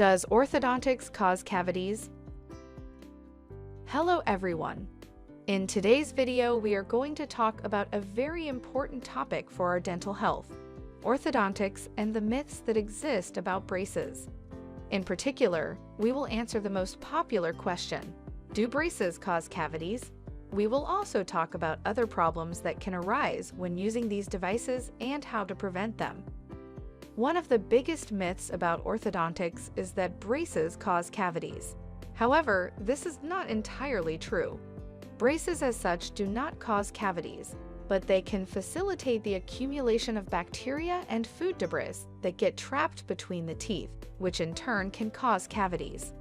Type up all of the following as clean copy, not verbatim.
Does orthodontics cause cavities? Hello everyone. In today's video, we are going to talk about a very important topic for our dental health: orthodontics and the myths that exist about braces. In particular, we will answer the most popular question: do braces cause cavities? We will also talk about other problems that can arise when using these devices and how to prevent them. One of the biggest myths about orthodontics is that braces cause cavities. However, this is not entirely true. Braces as such do not cause cavities, but they can facilitate the accumulation of bacteria and food debris that get trapped between the teeth, which in turn can cause cavities.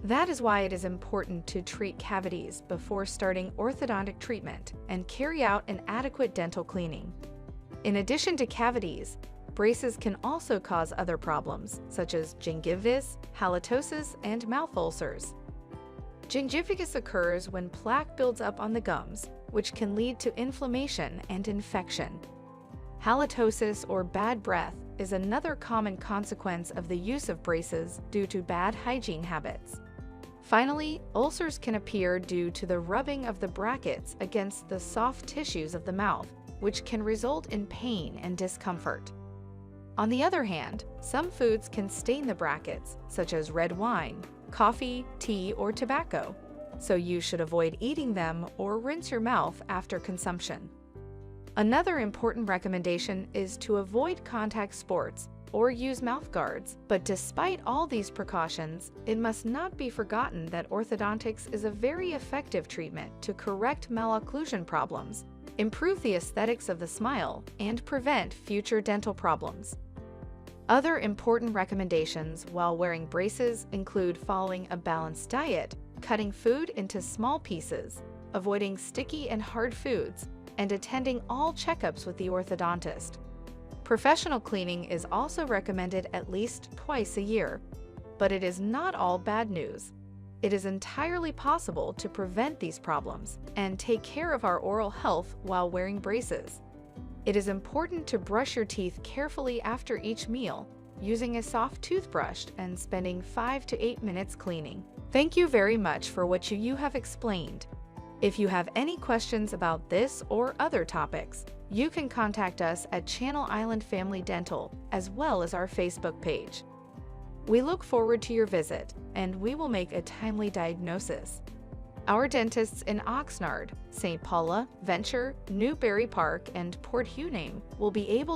That is why it is important to treat cavities before starting orthodontic treatment and carry out an adequate dental cleaning. In addition to cavities, braces can also cause other problems, such as gingivitis, halitosis, and mouth ulcers. Gingivitis occurs when plaque builds up on the gums, which can lead to inflammation and infection. Halitosis, or bad breath, is another common consequence of the use of braces due to bad hygiene habits. Finally, ulcers can appear due to the rubbing of the brackets against the soft tissues of the mouth, which can result in pain and discomfort. On the other hand, some foods can stain the brackets, such as red wine, coffee, tea, or tobacco, so you should avoid eating them or rinse your mouth after consumption. Another important recommendation is to avoid contact sports or use mouth guards, but despite all these precautions, it must not be forgotten that orthodontics is a very effective treatment to correct malocclusion problems, improve the aesthetics of the smile, and prevent future dental problems. Other important recommendations while wearing braces include following a balanced diet, cutting food into small pieces, avoiding sticky and hard foods, and attending all checkups with the orthodontist. Professional cleaning is also recommended at least twice a year, but it is not all bad news. It is entirely possible to prevent these problems and take care of our oral health while wearing braces. It is important to brush your teeth carefully after each meal, using a soft toothbrush and spending 5 to 8 minutes cleaning. Thank you very much for what you have explained. If you have any questions about this or other topics, you can contact us at Channel Island Family Dental, as well as our Facebook page. We look forward to your visit, and we will make a timely diagnosis. Our dentists in Oxnard, St. Paula, Venture, Newberry Park, and Port Hueneme will be able